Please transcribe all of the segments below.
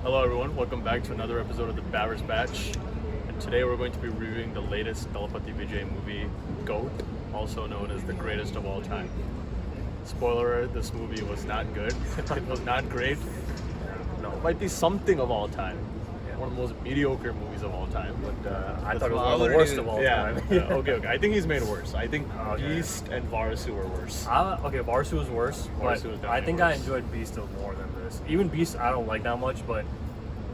Hello everyone, welcome back to another episode of the Batters Batch. And today we're going to be reviewing the latest Thalapathy Vijay movie, GOAT, also known as the greatest of all time. Spoiler alert, this movie was not good. It was not great. No, it might be something of all time. One of the most mediocre movies of all time, but I thought it was one of the worst of all time. Okay. I think he's made worse. I think Beast and Varasu were worse. Varasu was worse, Varasu but was I think definitely I enjoyed Beast more than this. Even Beast I don't like that much, but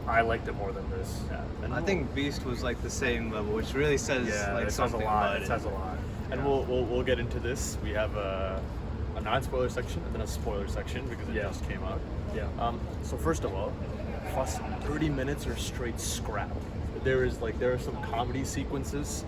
I liked it more than this. Yeah. And I think Beast was like the same level, which really says it something says a lot. about It says a lot. And we'll get into this. We have a non-spoiler section and then a spoiler section because it just came out. Yeah. So first of all, first 30 minutes are straight scrap. There are some comedy sequences,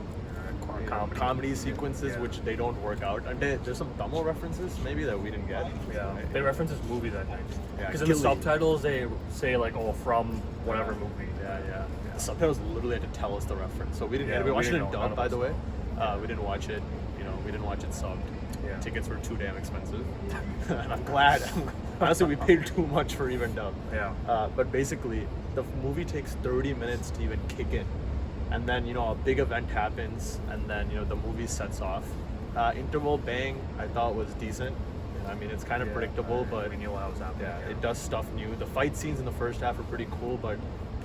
which they don't work out. And there's some Tamil references maybe that we didn't get. Yeah. They reference this movie that night. Yeah, Because in the subtitles they say like, from whatever movie. Yeah. The subtitles literally had to tell us the reference. So we didn't get it. We watched it in dub, by the way. We didn't watch it. We didn't watch it subbed. Yeah. Tickets were too damn expensive, and I'm glad. Honestly, we paid too much for even dub. Yeah. But basically, the movie takes 30 minutes to even kick in, and then a big event happens, and then the movie sets off. Interval bang, I thought was decent. I mean, it's kind of predictable, but we knew what was happening. Yeah, it does stuff new. The fight scenes in the first half are pretty cool, but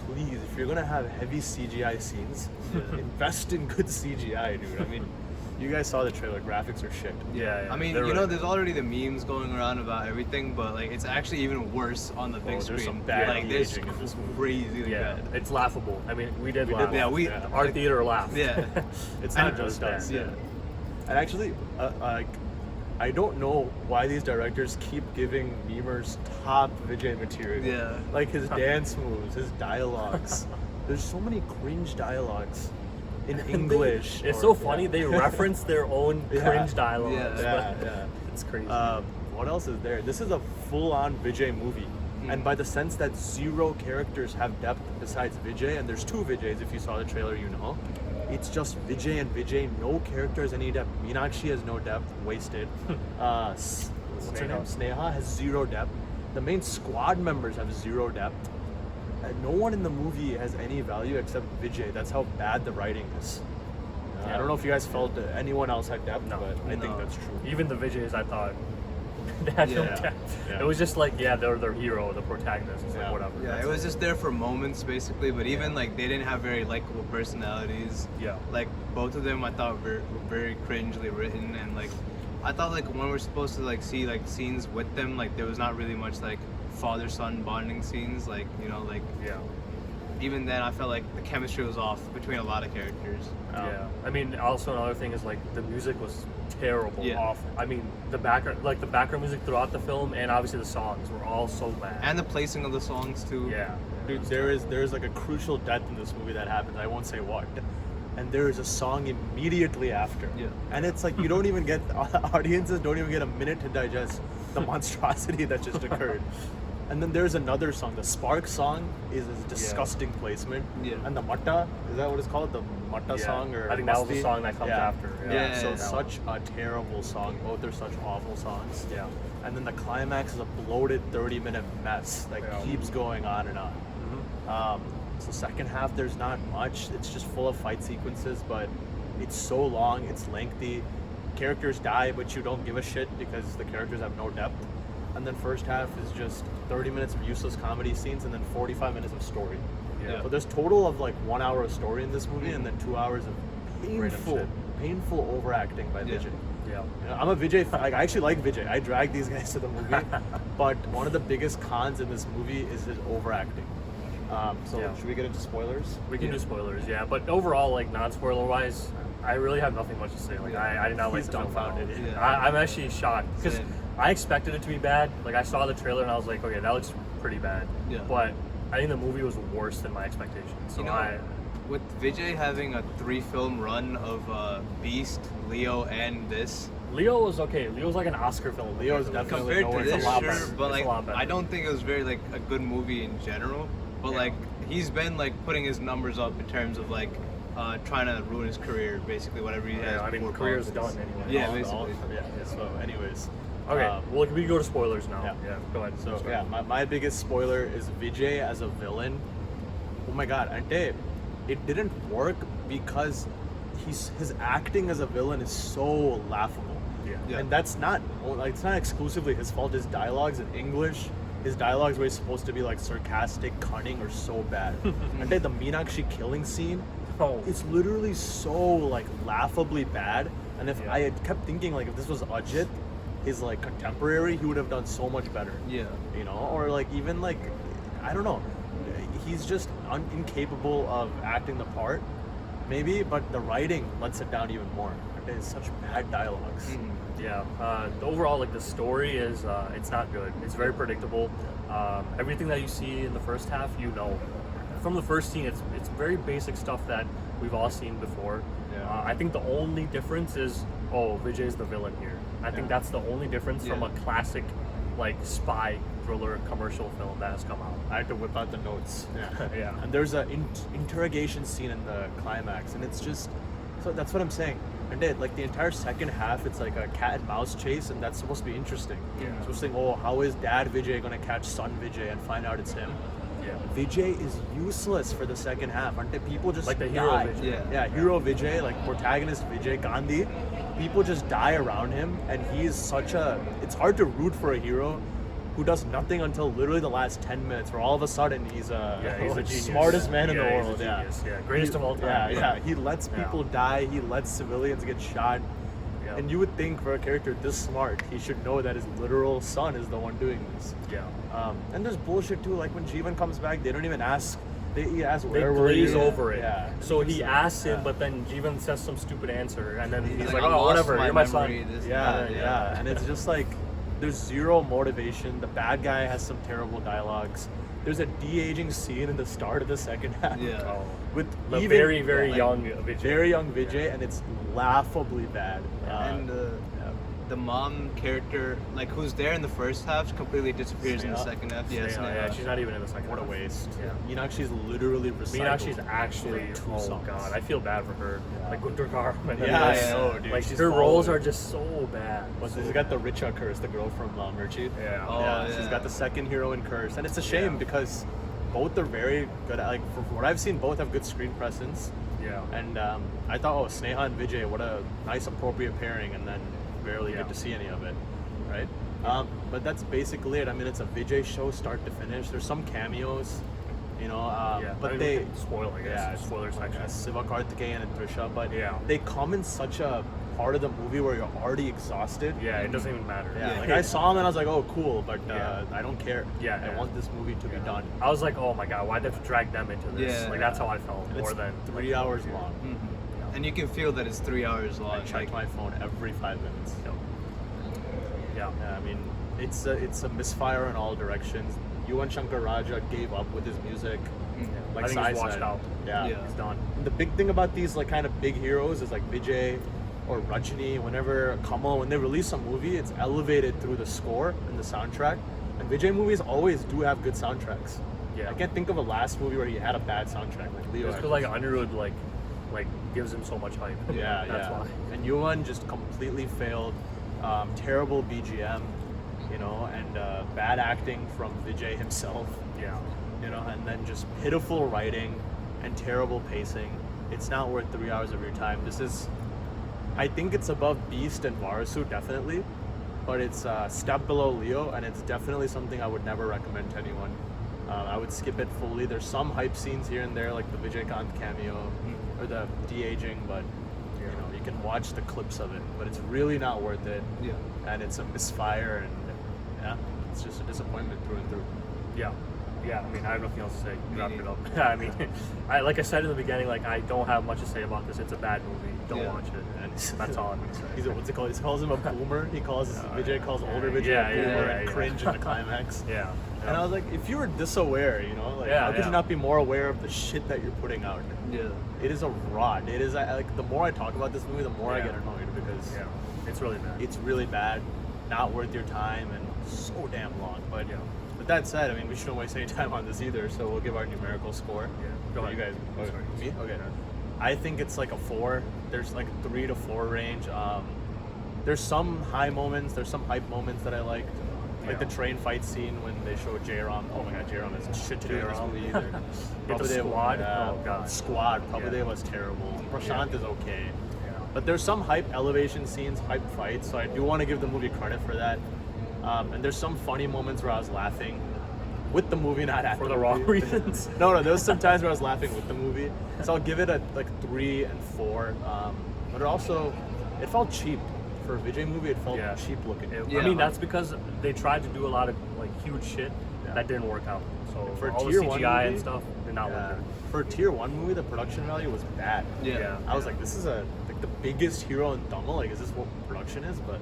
please, if you're gonna have heavy CGI scenes, invest in good CGI, dude. I mean, you guys saw the trailer. Graphics are shit. Yeah. I mean, there's already the memes going around about everything, but like it's actually even worse on the big screen. There's some bad this aging in this movie. crazy Yeah, bad. it's laughable. I mean, we did laugh. Yeah, our theater laughed. Yeah. It's not just us. Yeah. And actually, I don't know why these directors keep giving memers top Vijay material. Yeah. Like his dance moves, his dialogues. There's so many cringe dialogues in English. It's so funny. They reference their own cringe dialogue. Yeah. It's crazy. What else is there? This is a full-on Vijay movie. And by the sense that zero characters have depth besides Vijay, and there's two Vijays, if you saw the trailer, it's just Vijay and Vijay. No character has any depth. Meenakshi has no depth, wasted. What's her name? Sneha has zero depth. The main squad members have zero depth. And no one in the movie has any value except Vijay. That's how bad the writing is. I don't know if you guys felt that anyone else had depth, but I think that's true. Even the Vijays, I thought, they had no depth. Yeah. It was just like, they're their hero, the protagonist. It's like, whatever. Yeah, it was just there for moments basically, but even like they didn't have very likable personalities. Yeah. Like both of them I thought were very cringely written, and like I thought like when we're supposed to like see like scenes with them, like there was not really much like father-son bonding scenes, even then I felt like the chemistry was off between a lot of characters. Yeah. I mean, also another thing is like the music was terrible, awful. I mean, the background music throughout the film, and obviously the songs were all so bad. And the placing of the songs too. Yeah. Dude, there is like a crucial death in this movie that happens. I won't say what. And there is a song immediately after. Yeah. And it's like you don't even get audiences don't even get a minute to digest the monstrosity that just occurred. And then there's another song. The Spark song is a disgusting placement. Yeah. And the Matta, is that what it's called? The Matta song? Or I think that was the song that comes after. Yeah. So such a terrible song. Both are such awful songs. Yeah. And then the climax is a bloated 30-minute mess that keeps going on and on. So second half, there's not much. It's just full of fight sequences, but it's so long, it's lengthy. Characters die, but you don't give a shit because the characters have no depth. And then first half is just 30 minutes of useless comedy scenes and then 45 minutes of story. Yeah. So there's total of like 1 hour of story in this movie and then 2 hours of painful overacting by Vijay. Yeah. I'm a Vijay fan. Like, I actually like Vijay. I drag these guys to the movie. But one of the biggest cons in this movie is his overacting. Should we get into spoilers? We can do spoilers, but overall, like non-spoiler wise, I really have nothing much to say. Like I did not like the film at all. dumbfounded. I'm actually shocked because I expected it to be bad. Like I saw the trailer and I was like, okay, that looks pretty bad. Yeah. But I think the movie was worse than my expectations. So with Vijay having a 3-film run of Beast, Leo, and this, Leo was okay. Leo's like an Oscar film. Leo's definitely compared to this, better. but It's a lot better. I don't think it was very like a good movie in general. But like he's been like putting his numbers up in terms of like trying to ruin his career, basically whatever he has. I mean, career's done anyway. Yeah, basically. So, anyways, Okay, well, we can go to spoilers now. Yeah. Go ahead. So Start. yeah, my biggest spoiler is Vijay as a villain. Oh my god, Ante, it didn't work because his acting as a villain is so laughable. Yeah. And that's not like it's not exclusively his fault. His dialogues in English, his dialogues where he's supposed to be like sarcastic, cunning, are so bad. Ante, the Meenakshi killing scene, Oh. it's literally so like laughably bad. And if Yeah. I had kept thinking like if this was Ajit, his like contemporary, he would have done so much better. Yeah. You know, or like even like I don't know, he's just incapable of acting the part, maybe. But the writing lets it down even more. It's such bad dialogues. Yeah. Overall, like the story is, it's not good. It's very predictable. Everything that you see in the first half, you know, from the first scene, it's very basic stuff that we've all seen before. Yeah. I think the only difference is, Vijay's the villain here. I think that's the only difference from Yeah. a classic, like spy thriller commercial film that has come out. I had to whip out the notes. Yeah. Yeah. And there's a interrogation scene in the climax, and it's just so that's what I'm saying. And like the entire second half, it's like a cat and mouse chase, and that's supposed to be interesting. Yeah. It's supposed to think, how is Dad Vijay gonna catch Son Vijay and find out it's him? Yeah. Vijay is useless for the second half. Aren't they? People just Like the hero die. Vijay. Yeah, hero Vijay, like protagonist Vijay Gandhi. People just die around him, and he is such a. It's hard to root for a hero who does nothing until literally the last 10 minutes, where all of a sudden he's He's a genius. smartest man in the Yeah, he's a world. genius. Yeah, greatest of all Yeah, time. yeah. He lets Yeah. people die. He lets civilians get shot. Yeah. And you would think for a character this smart, he should know that his literal son is the one doing this. Yeah. And there's bullshit too. Like when Jeevan comes back, they don't even ask. He asks, They "Where were you?" glaze over it. Yeah. So he asks yeah. him, but then Jeevan says some stupid answer, and then he's like, "I "Oh, lost whatever, my you're my memory, son." this and Yeah, that." yeah. And it's just like there's zero motivation. The bad guy has some terrible dialogues. There's a de-aging scene in the start of the second half. Yeah. Oh. With The even, very, very like, young Vijay. very young Vijay, and it's laughably bad. And the mom character, like who's there in the first half, completely disappears in the Sneha. second half. Yeah, Sneha. she's not even in the second. what a half. waste. Yeah. Meenakshi's literally recycled. Meenakshi's actually, for 2 oh songs. god, I feel bad for her. Yeah. Like Guntur Karam and Yeah, I everything. know, dude. Like She's her roles followed. are just so bad. But So she's got the Richa curse, the girl from Murchi. Yeah. Oh, yeah, yeah. she's got the second heroine curse, and it's a shame Yeah. because both are very good. Like for what I've seen, both have good screen presence. Yeah. And I thought, Sneha and Vijay, what a nice appropriate pairing, and then barely Yeah. get to see any of it, right? But that's basically it. I mean, it's a Vijay show, start to finish. There's some cameos, you know, Yeah, but I mean, they we can spoil, I guess. yeah, Spoiler section. Siva Karthikeyan and Trisha, but Yeah. they come in such a part of the movie where you're already exhausted. Yeah, it doesn't even matter. Yeah, like I saw him and I was like, oh, cool, but Yeah. I don't care. Yeah, I yeah. want this movie to be done. I was like, oh my god, why'd they have to drag them into this? Yeah. Like that's how I felt And more it's than 3 hours long. And you can feel that it's 3 hours long. I check my phone every 5 minutes. Yeah. Yeah, I mean, it's a misfire in all directions. Yuvan Shankar Raja gave up with his music. Like I think Sai he's washed said. out. Yeah. Yeah. He's done. The big thing about these like kind of big heroes is like Vijay or Rajini, whenever Kamal, when they release a movie, it's elevated through the score and the soundtrack. And Vijay movies always do have good soundtracks. Yeah. I can't think of a last movie where he had a bad soundtrack like Leo. Just because like Anirudh like gives him so much hype. Yeah, That's yeah. why. And Yuvan just completely failed. Terrible BGM, you know, and bad acting from Vijay himself, Yeah. you know, and then just pitiful writing and terrible pacing. It's not worth 3 hours of your time. This is, I think it's above Beast and Varasu, definitely, but it's a step below Leo, and it's definitely something I would never recommend to anyone. I would skip it fully. There's some hype scenes here and there, like the Vijay Kant cameo or the de-aging, but you know, you can watch the clips of it, but it's really not worth it. Yeah. And it's a misfire, and yeah, it's just a disappointment through and through. Yeah. Yeah, I mean, I have nothing else to say. Me Wrap it neither. up. Yeah, I mean, like I said in the beginning, like I don't have much to say about this. It's a bad movie. Don't Yeah. watch it. And that's all I'm gonna say. He's what's it called? He calls him a boomer. He calls Vijay calls older Vijay Yeah, a yeah, boomer yeah, and yeah. cringe in the climax. Yeah. And I was like, if you were this aware, you know, like Yeah, how could yeah. you not be more aware of the shit that you're putting out? Yeah. It is a rot. It is like the more I talk about this movie, the more I Yeah. get annoyed because Yeah. It's really bad. it's really bad, not worth your time, and so damn long. But Yeah. with that said, I mean, we shouldn't waste any time on this either. So we'll give our numerical score. Yeah. Go You ahead. guys, Sorry. me? Okay. I think it's like a 4. There's like 3 to 4 range. There's some high moments, there's some hype moments that I liked. Like Yeah. the train fight scene when they show J-Ram. Oh my god, J-Ram is shit to do in this J-Ram. movie either. Get the Prabhudev, squad? yeah, Oh, God. Squad. Yeah. Prabhudev was terrible. Prashant is okay. Yeah. But there's some hype elevation scenes, hype fights, so I do want to give the movie credit for that. And there's some funny moments where I was laughing with the movie, not at For the the wrong movie. reasons. No, there was some times where I was laughing with the movie. So I'll give it a 3 and 4. But it felt cheap. For a Vijay movie, it felt Yeah. cheap looking. Yeah. I mean, that's because they tried to do a lot of like huge shit Yeah. that didn't work out. So For all the tier CGI one and movie, stuff did not Yeah. look good. For a tier 1 movie, the production value was bad. Yeah. I was like, this is the biggest hero in Tamil. Like, is this what production is? But,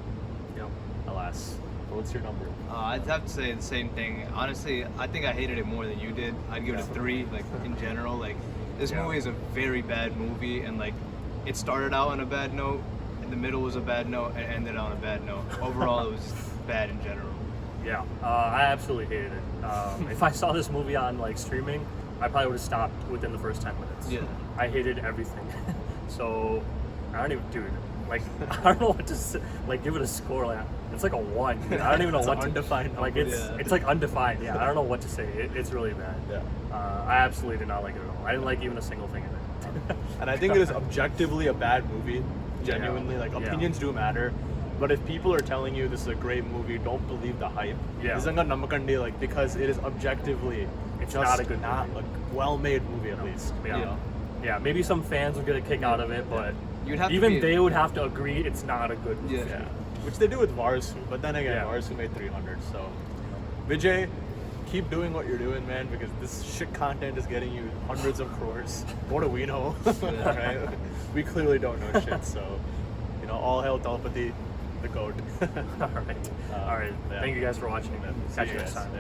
alas. What's your number? I'd have to say the same thing. Honestly, I think I hated it more than you did. I'd give it a 3. Like in general, like this Yeah. movie is a very bad movie, and like it started out on a bad note, in the middle was a bad note, and ended on a bad note. Overall, it was just bad in general. Yeah, I absolutely hated it. If I saw this movie on like streaming, I probably would have stopped within the first 10 minutes. Yeah. I hated everything. So I don't even, dude. Like I don't know what to say. Like give it a score. Like it's like a 1. Dude. I don't even know It's what an to. undefined Like number. it's like undefined. Yeah, I don't know what to say. It's really bad. Yeah. I absolutely did not like it at all. I didn't like even a single thing in it. And I think it is objectively a bad movie. Genuinely, like Yeah. opinions do matter. But if people are telling you this is a great movie, don't believe the hype. Yeah. Isn't namakandi like because it is objectively It's just not a good not movie. a well-made movie at least. Yeah. You know? Yeah, maybe some fans would get a kick out of it, but You'd have to even be- they would have to agree it's not a good movie. Yeah. Yeah. Which they do with Varsu, but then again, Yeah. Varsu made 300. So, Vijay, keep doing what you're doing, man, because this shit content is getting you hundreds of crores. What do we know? Right? We clearly don't know shit. So, all hail Thalapathy, the goat. All right. All right. Yeah. Thank you guys for watching. See Catch you you next guys. time.